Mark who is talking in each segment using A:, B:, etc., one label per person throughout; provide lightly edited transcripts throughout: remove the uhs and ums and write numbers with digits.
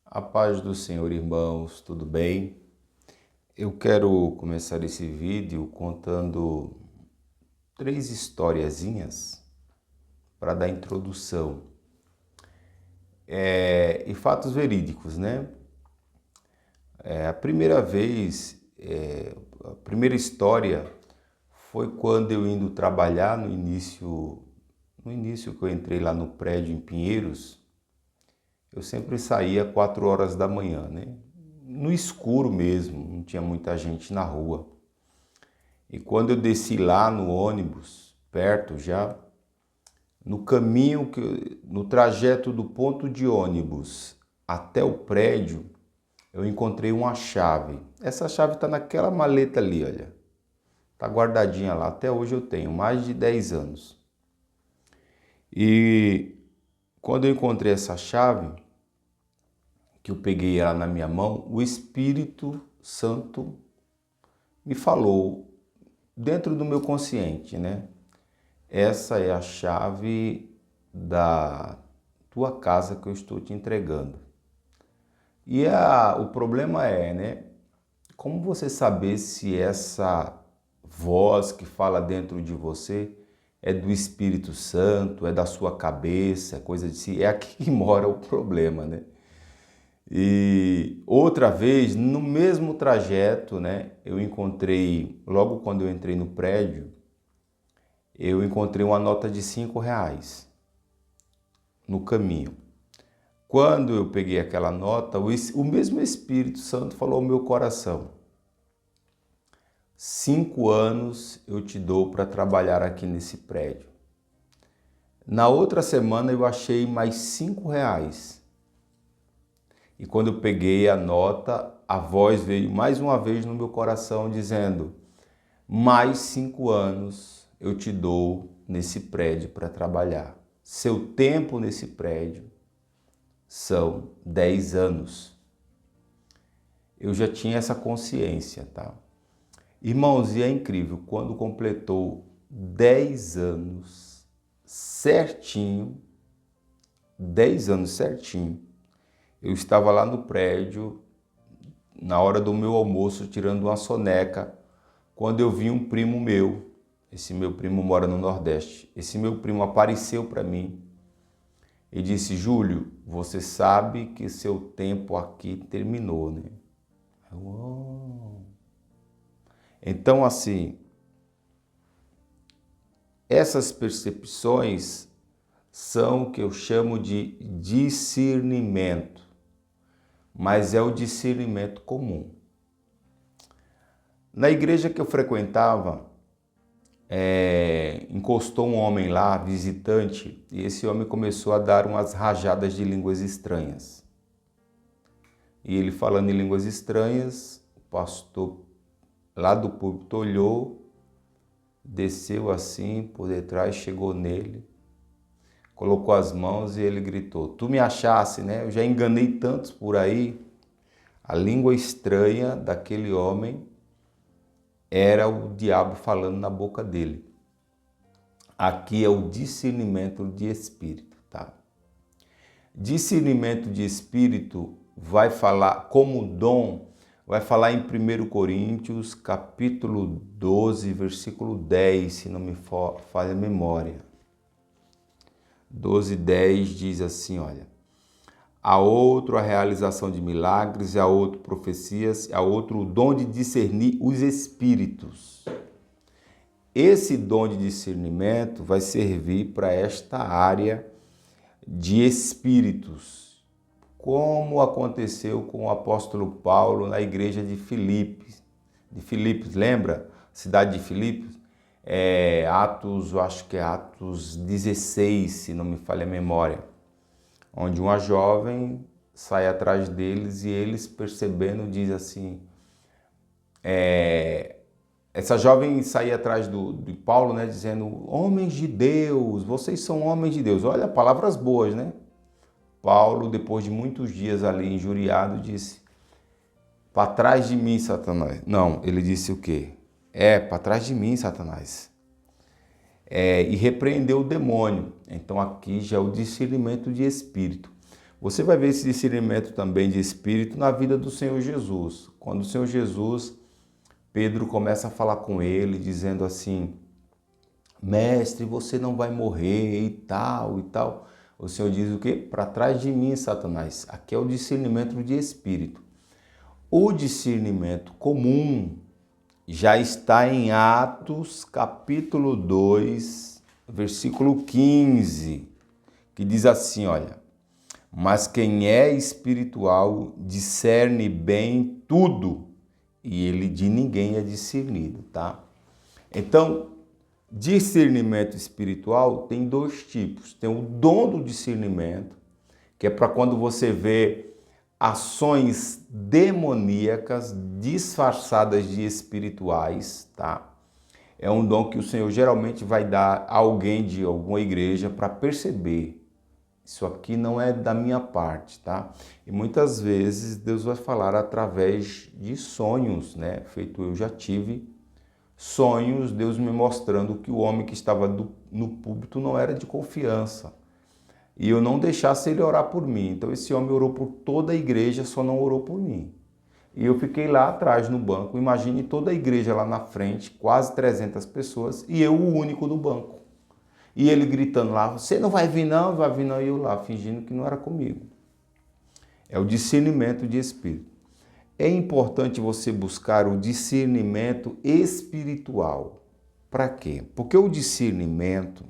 A: A paz do Senhor, irmãos, tudo bem? Eu quero começar esse vídeo contando três historiazinhas para dar introdução. E fatos verídicos, né? A primeira vez, a primeira história foi quando eu indo trabalhar no início que eu entrei lá no prédio em Pinheiros. Eu sempre saía 4 horas da manhã, né? No escuro mesmo, não tinha muita gente na rua. E quando eu desci lá no ônibus, perto já, no caminho, no trajeto do ponto de ônibus até o prédio, eu encontrei uma chave. Essa chave está naquela maleta ali, olha. Está guardadinha lá. Até hoje eu tenho, mais de 10 anos. E quando eu encontrei essa chave, que eu peguei ela na minha mão, o Espírito Santo me falou dentro do meu consciente, né? Essa é a chave da tua casa que eu estou te entregando. O problema é, né? Como você saber se essa voz que fala dentro de você é do Espírito Santo, é da sua cabeça, é coisa de si? É aqui que mora o problema, né? E outra vez, no mesmo trajeto, né, eu encontrei, logo quando eu entrei no prédio, eu encontrei uma nota de R$ 5 no caminho. Quando eu peguei aquela nota, o mesmo Espírito Santo falou ao meu coração: 5 anos eu te dou para trabalhar aqui nesse prédio. Na outra semana eu achei mais R$ 5. E quando eu peguei a nota, a voz veio mais uma vez no meu coração dizendo: mais 5 anos eu te dou nesse prédio para trabalhar. Seu tempo nesse prédio são 10 anos. Eu já tinha essa consciência, tá? Irmãos, e é incrível, quando completou 10 anos certinho, 10 anos certinho, eu estava lá no prédio, na hora do meu almoço, tirando uma soneca, quando eu vi um primo meu. Esse meu primo mora no Nordeste. Esse meu primo apareceu para mim e disse: Júlio, você sabe que seu tempo aqui terminou, né? Uou. Então, assim, essas percepções são o que eu chamo de discernimento, mas é o discernimento comum. Na igreja que eu frequentava, encostou um homem lá, visitante, e esse homem começou a dar umas rajadas de línguas estranhas. E ele falando em línguas estranhas, o pastor lá do púlpito olhou, desceu assim por detrás, chegou nele, colocou as mãos e ele gritou: tu me achasse, né? Eu já enganei tantos por aí. A língua estranha daquele homem era o diabo falando na boca dele. Aqui é o discernimento de espírito, tá? Discernimento de espírito vai falar como dom, vai falar em 1 Coríntios, capítulo 12, versículo 10, se não me falha a memória. 12:10 diz assim, olha: a outro a realização de milagres, a outro profecias, a outro o dom de discernir os espíritos. Esse dom de discernimento vai servir para esta área de espíritos, como aconteceu com o apóstolo Paulo na igreja de Filipos. Lembra? Cidade de Filipos? Atos, eu acho que é Atos 16, se não me falha a memória, onde uma jovem sai atrás deles e eles, percebendo, diz assim, essa jovem saía atrás de Paulo, né, dizendo: homens de Deus, vocês são homens de Deus. Olha, palavras boas, né? Paulo, depois de muitos dias ali injuriado, disse: para trás de mim, Satanás. Não, ele disse o quê? Para trás de mim, Satanás. E repreendeu o demônio. Então aqui já é o discernimento de espírito. Você vai ver esse discernimento também de espírito na vida do Senhor Jesus. Quando o Senhor Jesus, Pedro começa a falar com ele, dizendo assim: mestre, você não vai morrer e tal e tal. O Senhor diz o quê? Para trás de mim, Satanás. Aqui é o discernimento de espírito. O discernimento comum já está em Atos capítulo 2, versículo 15, que diz assim, olha: mas quem é espiritual discerne bem tudo, e ele de ninguém é discernido, tá? Então, discernimento espiritual tem dois tipos. Tem o dom do discernimento, que é para quando você vê ações demoníacas disfarçadas de espirituais, tá? É um dom que o Senhor geralmente vai dar a alguém de alguma igreja para perceber: isso aqui não é da minha parte, tá? E muitas vezes Deus vai falar através de sonhos, né? Feito eu já tive sonhos, Deus me mostrando que o homem que estava no púlpito não era de confiança. E eu não deixasse ele orar por mim. Então esse homem orou por toda a igreja, só não orou por mim. E eu fiquei lá atrás no banco. Imagine toda a igreja lá na frente, quase 300 pessoas, e eu o único no banco. E ele gritando lá: você não vai vir não, vai vir não. E eu lá, fingindo que não era comigo. É o discernimento de espírito. É importante você buscar o discernimento espiritual. Para quê? Porque o discernimento,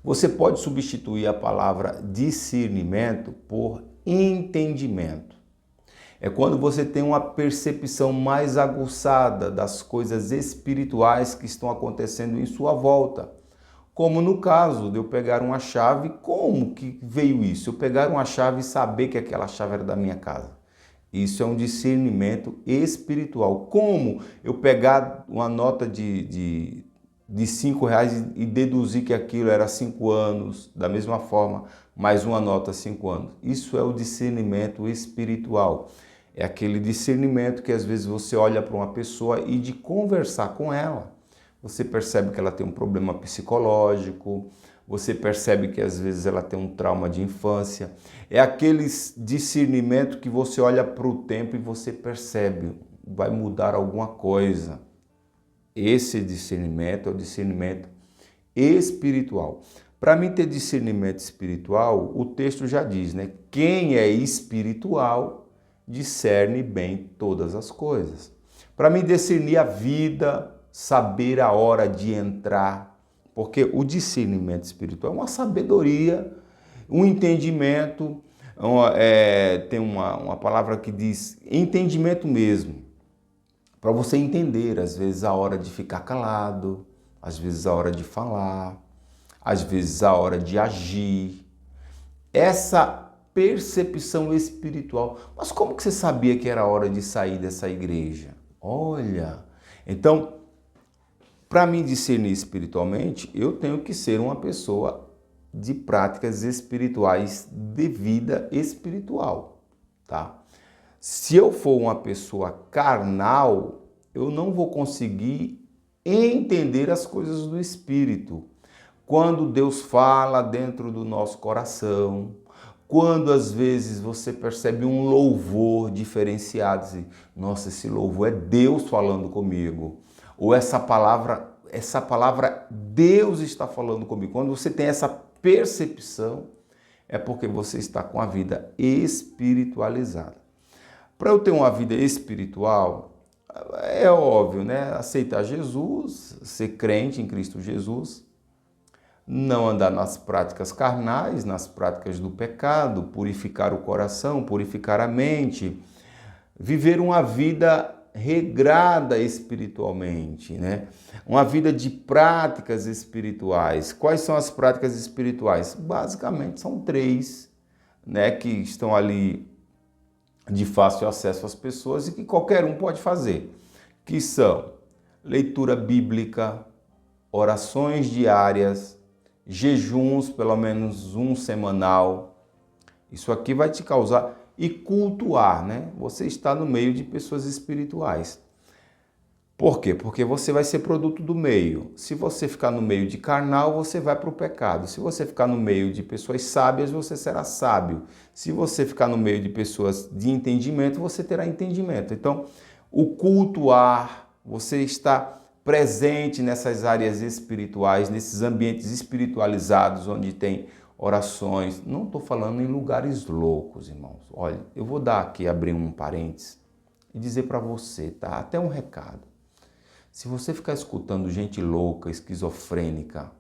A: você pode substituir a palavra discernimento por entendimento. É quando você tem uma percepção mais aguçada das coisas espirituais que estão acontecendo em sua volta. Como no caso de eu pegar uma chave, como que veio isso? Eu pegar uma chave e saber que aquela chave era da minha casa. Isso é um discernimento espiritual. Como eu pegar uma nota de R$ 5 e deduzir que aquilo era 5 anos, da mesma forma, mais uma nota 5 anos. Isso é o discernimento espiritual. É aquele discernimento que às vezes você olha para uma pessoa e de conversar com ela, você percebe que ela tem um problema psicológico, você percebe que às vezes ela tem um trauma de infância. É aquele discernimento que você olha para o tempo e você percebe, vai mudar alguma coisa. Esse discernimento é o discernimento espiritual. Para mim ter discernimento espiritual, o texto já diz, né? Quem é espiritual discerne bem todas as coisas. Para mim discernir a vida, saber a hora de entrar, porque o discernimento espiritual é uma sabedoria, um entendimento, tem uma palavra que diz entendimento mesmo, para você entender, às vezes, a hora de ficar calado, às vezes a hora de falar, às vezes a hora de agir. Essa percepção espiritual. Mas como que você sabia que era a hora de sair dessa igreja? Olha, então, para me discernir espiritualmente, eu tenho que ser uma pessoa de práticas espirituais, de vida espiritual, tá? Se eu for uma pessoa carnal, eu não vou conseguir entender as coisas do Espírito. Quando Deus fala dentro do nosso coração, quando às vezes você percebe um louvor diferenciado, assim, nossa, esse louvor é Deus falando comigo. Ou essa palavra Deus está falando comigo. Quando você tem essa percepção, é porque você está com a vida espiritualizada. Para eu ter uma vida espiritual, é óbvio, né? Aceitar Jesus, ser crente em Cristo Jesus, não andar nas práticas carnais, nas práticas do pecado, purificar o coração, purificar a mente, viver uma vida regrada espiritualmente, né? Uma vida de práticas espirituais. Quais são as práticas espirituais? Basicamente são 3, né, que estão ali de fácil acesso às pessoas e que qualquer um pode fazer, que são leitura bíblica, orações diárias, jejuns, pelo menos um semanal. Isso aqui vai te causar, e cultuar, né? Você está no meio de pessoas espirituais. Por quê? Porque você vai ser produto do meio. Se você ficar no meio de carnal, você vai para o pecado. Se você ficar no meio de pessoas sábias, você será sábio. Se você ficar no meio de pessoas de entendimento, você terá entendimento. Então, o cultuar, você está presente nessas áreas espirituais, nesses ambientes espiritualizados, onde tem orações. Não estou falando em lugares loucos, irmãos. Olha, eu vou dar aqui, abrir um parênteses e dizer para você, tá? Até um recado. Se você ficar escutando gente louca, esquizofrênica,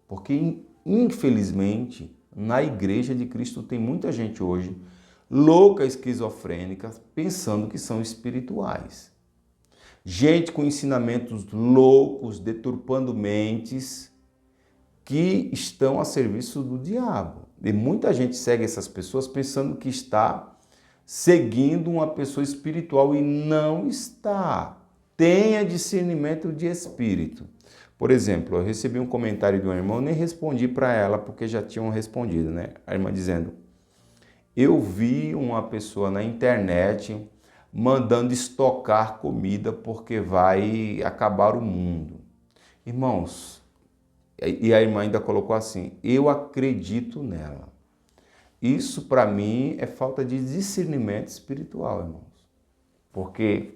A: porque infelizmente na igreja de Cristo tem muita gente hoje louca, esquizofrênica, pensando que são espirituais. Gente com ensinamentos loucos, deturpando mentes, que estão a serviço do diabo. E muita gente segue essas pessoas pensando que está seguindo uma pessoa espiritual e não está. Tenha discernimento de espírito. Por exemplo, eu recebi um comentário de uma irmã, nem respondi para ela porque já tinham respondido, né? A irmã dizendo: eu vi uma pessoa na internet mandando estocar comida porque vai acabar o mundo. Irmãos, e a irmã ainda colocou assim: eu acredito nela. Isso para mim é falta de discernimento espiritual, irmãos. Porque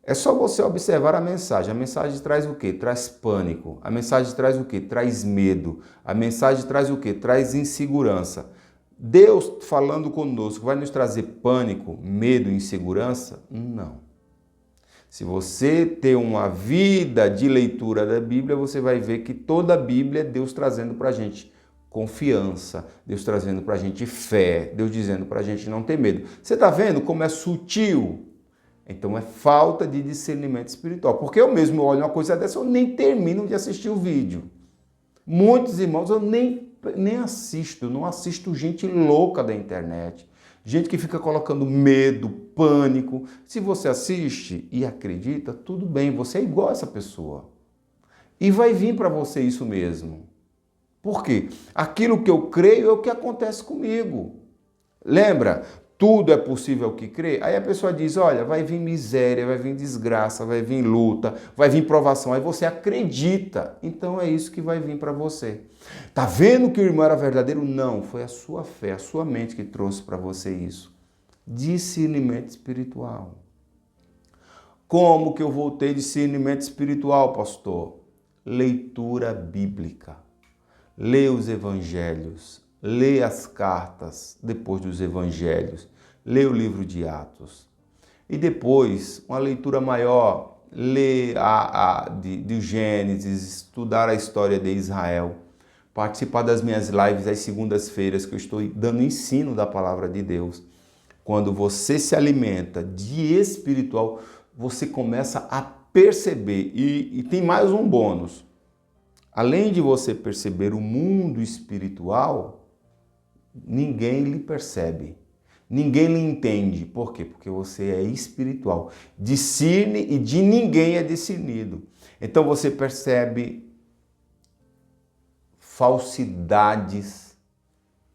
A: é só você observar a mensagem. A mensagem traz o quê? Traz pânico. A mensagem traz o quê? Traz medo. A mensagem traz o quê? Traz insegurança. Deus falando conosco vai nos trazer pânico, medo, insegurança? Não. Se você ter uma vida de leitura da Bíblia, você vai ver que toda a Bíblia é Deus trazendo para a gente confiança, Deus trazendo para a gente fé, Deus dizendo para a gente não ter medo. Você está vendo como é sutil? Então é falta de discernimento espiritual. Porque eu mesmo olho uma coisa dessa, eu nem termino de assistir o vídeo. Muitos irmãos eu nem assisto, não assisto gente louca da internet. Gente que fica colocando medo, pânico. Se você assiste e acredita, tudo bem, você é igual a essa pessoa. E vai vir para você isso mesmo. Por quê? Aquilo que eu creio é o que acontece comigo. Lembra? Tudo é possível que crê. Aí a pessoa diz, olha, vai vir miséria, vai vir desgraça, vai vir luta, vai vir provação. Aí você acredita. Então é isso que vai vir para você. Tá vendo que o irmão era verdadeiro? Não, foi a sua fé, a sua mente que trouxe para você isso. Discernimento espiritual. Como que eu vou ter discernimento espiritual, pastor? Leitura bíblica. Lê os evangelhos. Lê as cartas depois dos evangelhos, lê o livro de Atos. E depois, uma leitura maior, lê de Gênesis, estudar a história de Israel, participar das minhas lives às segundas-feiras, que eu estou dando ensino da palavra de Deus. Quando você se alimenta de espiritual, você começa a perceber, e tem mais um bônus. Além de você perceber o mundo espiritual, ninguém lhe percebe, ninguém lhe entende. Por quê? Porque você é espiritual. Discerne e de ninguém é discernido. Então você percebe falsidades.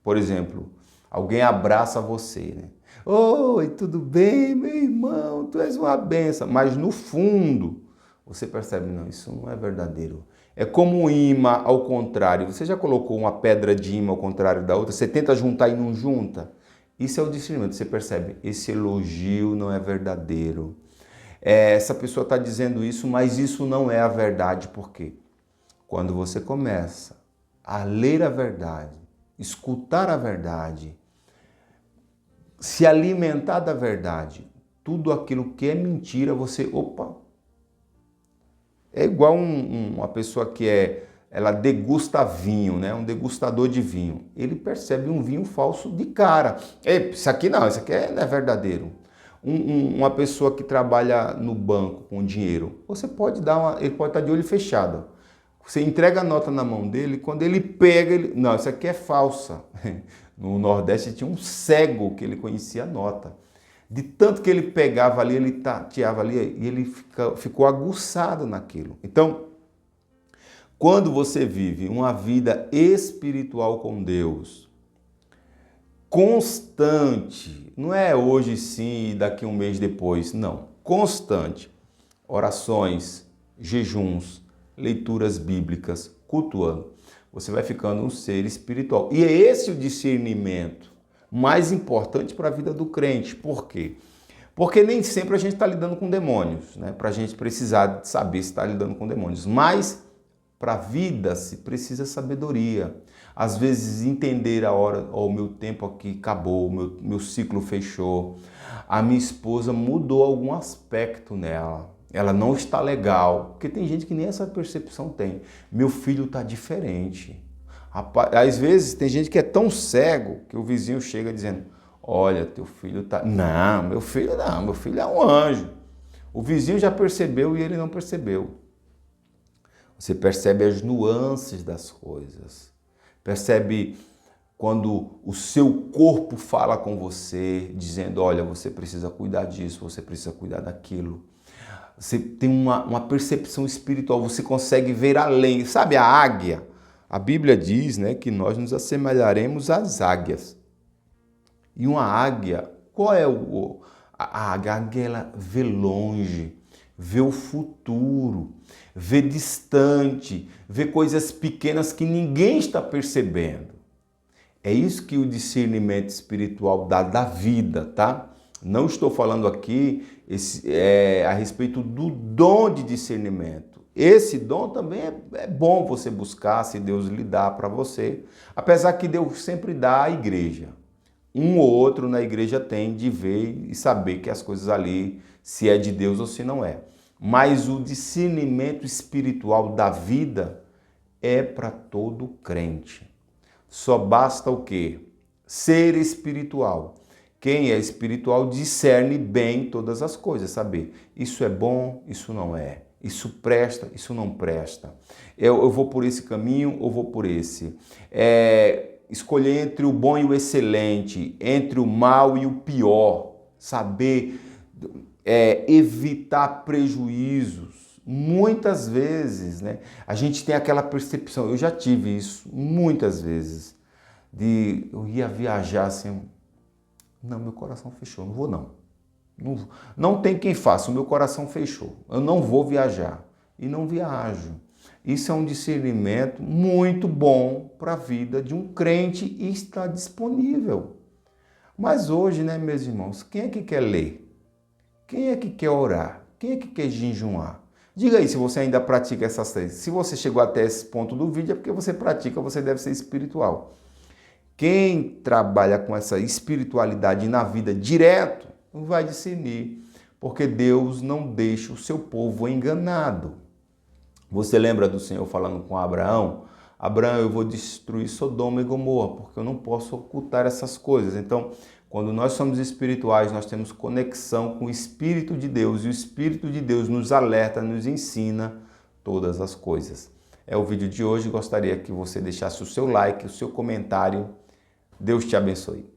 A: Por exemplo, alguém abraça você, né? Oi, tudo bem, meu irmão? Tu és uma benção. Mas no fundo, você percebe, não, isso não é verdadeiro. É como um imã ao contrário. Você já colocou uma pedra de imã ao contrário da outra? Você tenta juntar e não junta? Isso é o discernimento. Você percebe, esse elogio não é verdadeiro. Essa pessoa está dizendo isso, mas isso não é a verdade. Por quê? Quando você começa a ler a verdade, escutar a verdade, se alimentar da verdade, tudo aquilo que é mentira, você, opa, é igual uma pessoa que ela degusta vinho, né? Um degustador de vinho. Ele percebe um vinho falso de cara. Isso aqui não, isso aqui não é verdadeiro. Uma pessoa que trabalha no banco com dinheiro, você pode ele pode estar de olho fechado. Você entrega a nota na mão dele, quando ele pega, não, isso aqui é falsa. No Nordeste tinha um cego que ele conhecia a nota. De tanto que ele pegava ali, ele tateava ali e ele ficou aguçado naquilo. Então, quando você vive uma vida espiritual com Deus, constante, não é hoje sim e daqui um mês depois, não, constante. orações, jejuns, leituras bíblicas, cultuando, você vai ficando um ser espiritual. E é esse o discernimento mais importante para a vida do crente. Por quê? Porque nem sempre a gente está lidando com demônios, né? Para a gente precisar saber se está lidando com demônios. Mas para a vida se precisa sabedoria. Às vezes entender a hora, o meu tempo aqui acabou, meu ciclo fechou. A minha esposa mudou algum aspecto nela. Ela não está legal, porque tem gente que nem essa percepção tem. Meu filho está diferente. Às vezes tem gente que é tão cego que o vizinho chega dizendo: olha, teu filho tá... Não, meu filho é um anjo. O vizinho já percebeu e ele não percebeu. Você percebe as nuances das coisas. Percebe quando o seu corpo fala com você, dizendo: olha, você precisa cuidar disso, você precisa cuidar daquilo. Você tem uma percepção espiritual, você consegue ver além. Sabe a águia? A Bíblia diz, né, que nós nos assemelharemos às águias. E uma águia, qual é a águia? A águia, ela vê longe, vê o futuro, vê distante, vê coisas pequenas que ninguém está percebendo. É isso que o discernimento espiritual dá da vida, tá? Não estou falando aqui a respeito do dom de discernimento. Esse dom também é bom você buscar, se Deus lhe dá para você. Apesar que Deus sempre dá à igreja. Um ou outro na igreja tem de ver e saber que as coisas ali, se é de Deus ou se não é. Mas o discernimento espiritual da vida é para todo crente. Só basta o quê? Ser espiritual. Quem é espiritual discerne bem todas as coisas, saber isso é bom, isso não é, isso presta, isso não presta. Eu vou por esse caminho ou vou por esse. Escolher entre o bom e o excelente, entre o mal e o pior. Saber evitar prejuízos. Muitas vezes, né, a gente tem aquela percepção, eu já tive isso muitas vezes, eu ia viajar assim, não, meu coração fechou, não vou não. Não tem quem faça, o meu coração fechou, eu não vou viajar e não viajo. Isso é um discernimento muito bom para a vida de um crente e está disponível. Mas hoje, né, meus irmãos, quem é que quer ler? Quem é que quer orar? Quem é que quer jejuar? Diga aí se você ainda pratica essas três. Se você chegou até esse ponto do vídeo é porque você pratica, você deve ser espiritual. Quem trabalha com essa espiritualidade na vida direto vai discernir, porque Deus não deixa o seu povo enganado. Você lembra do Senhor falando com Abraão? Abraão, eu vou destruir Sodoma e Gomorra, porque eu não posso ocultar essas coisas. Então, quando nós somos espirituais, nós temos conexão com o Espírito de Deus, e o Espírito de Deus nos alerta, nos ensina todas as coisas. É o vídeo de hoje, gostaria que você deixasse o seu like, o seu comentário. Deus te abençoe.